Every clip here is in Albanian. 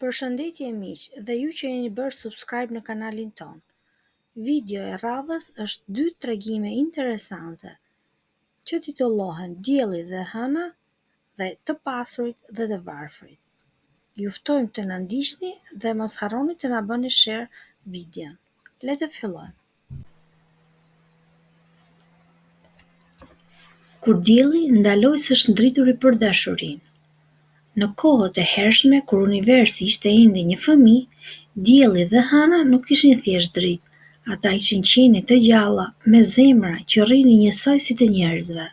Përshëndetje miq, dhe ju që jeni bërë subscribe në kanalin ton. Video e radhës është 2 tregime interesante që titullohen Dielli dhe Hëna dhe Të pasurit dhe të varfrit. Ju ftojmë të na ndiqni dhe mos harroni të na bëni share videon. Le të fillojmë. Kur dielli ndaloi së shndrituri për dashurinë. Në kohët e hershme, kur universi ishte ende një fëmijë, Dielli dhe Hëna nuk ishin thjesht dritë, ata ishin qenie të gjalla, me zemra që rrinin njësoj si të njerëzve.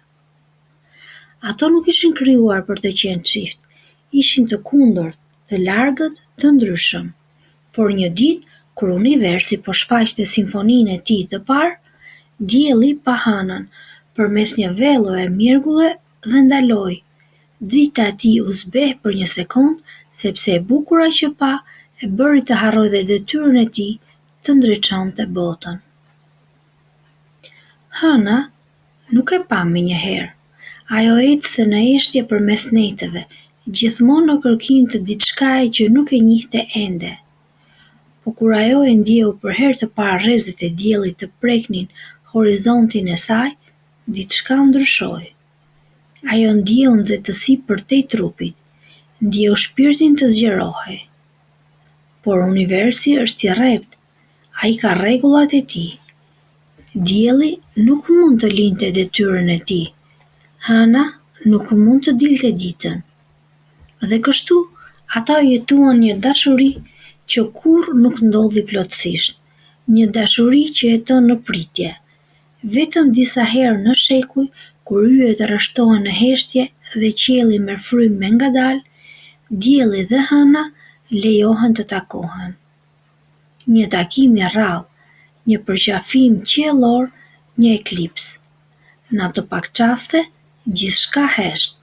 Ato nuk ishin krijuar për të qenë çift, ishin të kundërt, të largët, të ndryshëm. Por një ditë, kur universi po shfaqte simfoninë e tij të parë, Dielli pa Hënën përmes një velloje mjergulle dhe ndaloi. Drita e tij u zbeh për një sekond, sepse e bukura që pa e bëri të harroj dhe detyrën e tij të ndriçonte botën. Hëna nuk e pa menjëherë. Ajo ecste në eshtje përmes neteve, gjithmonë në kërkim të diçkaje që nuk e njihte ende. Po kur ajo e ndjeu për herë të parë rrezet e diellit të preknin horizontin e saj, diçka ndryshoi. Ajo ndjeu nxehtësi përtej trupit, ndjeu shpirtin të zgjerohej. Por universi është i rrept, ai ka rregullat e tij. Dielli nuk mund të linte detyrën e tij. Hëna nuk mund të dilte ditën. Dhe kështu ata jetuan një dashuri që kurrë nuk ndodhi plotësisht, një dashuri që jeton në pritje. Vetëm disa herë në shekuj, kur yjet rreshtohen në heshtje dhe qielli merr frymë me ngadalë, Dielli dhe Hëna lejohen të takohen. Një takim i rrallë, një përqafim qiellor, një eklips. Në ato pak çaste, gjithçka hesht.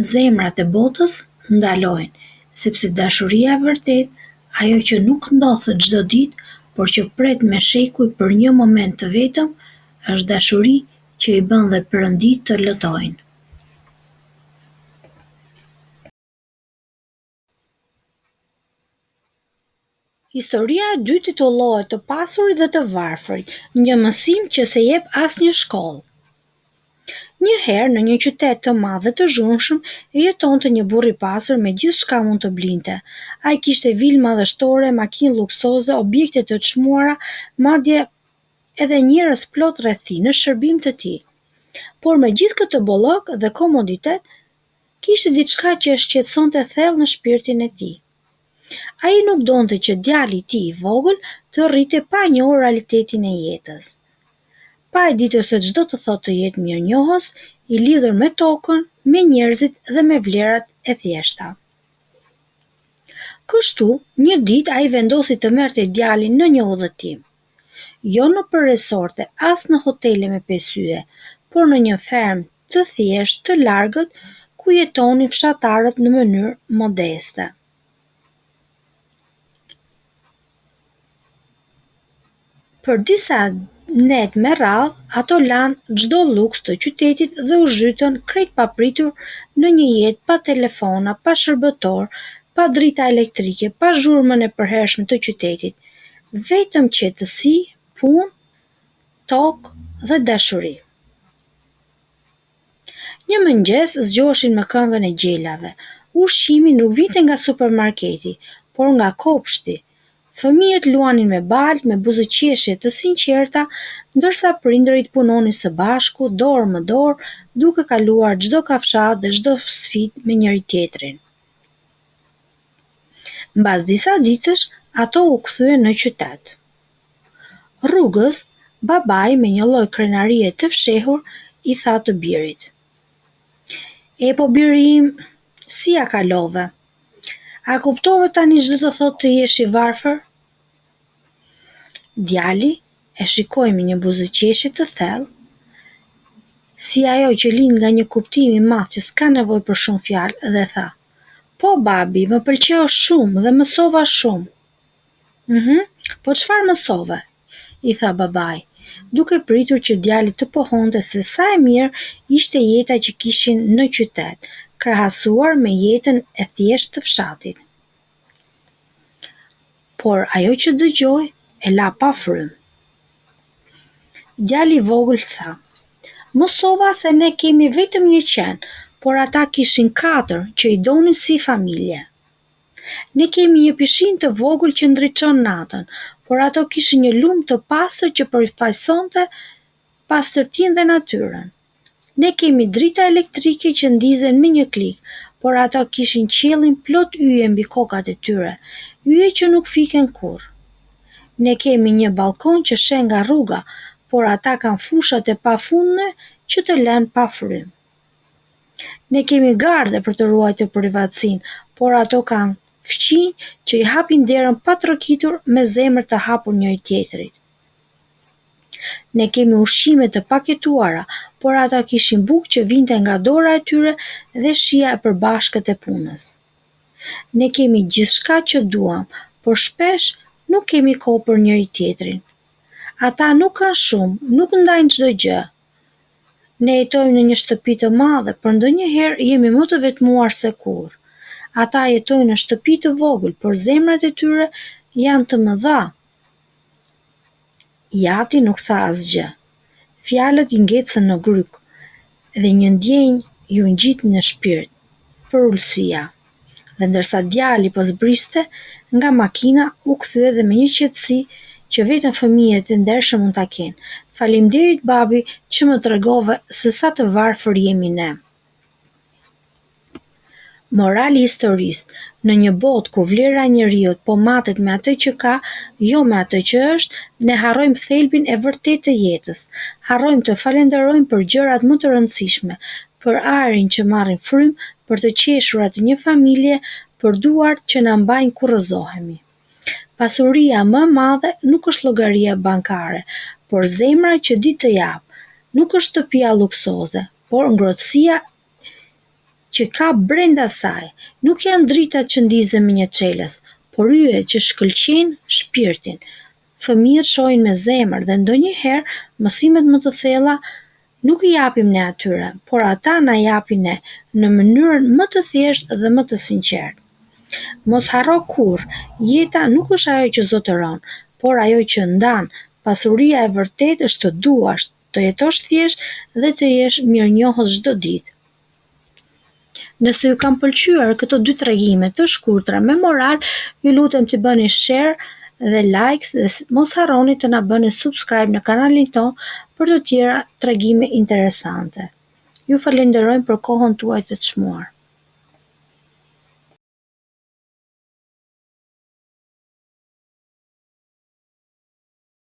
Zemrat e botës ndalojnë, sepse dashuria e vërtetë, ajo që nuk ndodh çdo ditë, por që pret me shekuj për një moment të vetëm, është dashuri që i bën dhe perëndit të lëtojnë. Historia e dytë titullohet Të pasurit dhe të varfrit, një mësim që se jep asnjë shkollë. Një herë në një qytet të madh dhe të zhurmshëm jetonte një burr i pasur me gjithçka mund të blinte. Ai kishte vilë madhështore, makinë luksoze, objekte të çmuara, madje edhe njerëz plot rreth tij në shërbim të tij. Por me gjithë këtë bollok dhe komoditet, kishte diçka që e shqetësonte thellë në shpirtin e tij. Ai nuk donte që djali i tij i vogël të rrite pa njohur realitetin e jetës. Pa e ditur se çdo të thotë të jetë mirënjohës, i lidhur me tokën, me njerëzit dhe me vlerat e thjeshta. Kështu, një ditë ai vendosi të merrte djalin në një udhëtim. Jo në për resorte, as në hotele me pesye, por në një fermë të thjeshtë të largët ku jetonin fshatarët në mënyrë modeste. Për disa net me radhë, ato lanë çdo luks të qytetit dhe u zhytën krejt papritur në një jetë pa telefona, pa shërbëtor, pa drita elektrike, pa zhurmën e përhershme të qytetit, vetëm qetësi, punë, tokë dhe dashuri. Një mëngjes zgjoheshin me këngën e gjelave. Ushqimi nuk vinte nga supermarketi, por nga kopshti. Fëmijët luanin me baltë, me buzëqeshje të sinqerta, ndërsa prindërit punonin së bashku, dorë më dorë, duke kaluar çdo kafshate dhe çdo sfidë me njëri tjetrin. Mbas disa ditësh, ato u kthyen në qytet. Rrugës, babai me një lloj krenarie të fshehur i tha të birit: "E po biri im, si ja kalove? A kuptove tani ç'do të thotë të jesh i varfër?" Djali e shikoi me një buzëqeshje të thellë, si ajo që lind nga një kuptim i madh që s'ka nevojë për shumë fjalë, dhe tha: "Po babi, më pëlqeu shumë dhe mësova shumë." Po çfarë mësove?" I tha babai, duke pritur që djali të pohonte se sa e mirë ishte jeta që kishin në qytet, krahasuar me jetën e thjeshtë të fshatit. por ajo që dëgjoi e la pa frymë. Djali i vogël tha: "Mësova se ne kemi vetëm një qen, por ata kishin 4 që i donin si familje. Ne kemi një pishin të vogël që ndriçon natën, por ato kishin një lumë të pastër që përfaqësonte pastërtinë dhe natyrën. Ne kemi drita elektrike që ndizen me një klik, por ato kishin qiellin plot yje mbi kokat e tyre, yje që nuk fiken kurrë. Ne kemi një balkon që shen nga rruga, por ata kanë fushat e pafundme që të lënë pa frymë. Ne kemi garde për të ruajtur privatësinë, por ato kanë fqinj që i hapin derën pa trokitur me zemër të hapur njëri tjetrit. Ne kemi ushqime të paketuara, por ata kishin bukë që vinte nga dora e tyre dhe shija e përbashkët e punës. Ne kemi gjithçka që duam, por shpesh nuk kemi kohë për njëri tjetrin. Ata nuk kanë shumë, nuk ndajnë çdo gjë. Ne jetojmë në një shtëpi të madhe, por ndonjëherë jemi më të vetmuar se kurrë. Ata jetojnë në shtëpi të vogël, por zemrat e tyre janë të mëdha." Jati nuk tha asgjë. Fjalët i ngecën në gryk dhe një ndjenjë ju ngjit në shpirt, përullësia. Dhe ndërsa djali po zbriste nga makina, u kthye dhe me një qetësi që vetëm fëmijët e ndershëm mund ta kenë. "Faleminderit babi që më tregove se sa të varfër jemi ne." Morali i historisë: në një botë ku vlera e njeriut po matet me atë që ka, jo me atë që është, ne harrojmë thelbin e vërtetë të jetës. Harrojmë të falenderojmë për gjërat më të rëndësishme, për ajrin që marrin frymë, për të qeshurat e një familje, për duart që na mbajnë kur rrëzohemi. Pasuria më e madhe nuk është llogaria bankare, por zemra që di të jap. Nuk është shtëpia luksoze, por ngrohtësia që ka brenda saj. Nuk janë dritat që ndizen me një çelës, por yjet që shkëlqejnë shpirtin. Fëmijët shohin me zemër dhe ndonjëherë mësimet më të thella nuk i japim ne atyre, por ata na japin ne në mënyrën më të thjeshtë dhe më të sinqertë. Mos harro kurrë, jeta nuk është ajo që zotëron, por ajo që ndan. Pasuria e vërtetë është të duash, të jetosh thjesht dhe të jesh mirënjohës çdo ditë. Nëse ju kanë pëlqyer këto 2 tregime të shkurtra me moral, ju lutem të bëni share dhe likes dhe mos harroni të na bëni subscribe në kanalin ton për të tjera tregime interesante. Ju falenderoj për kohën tuaj të çmuar.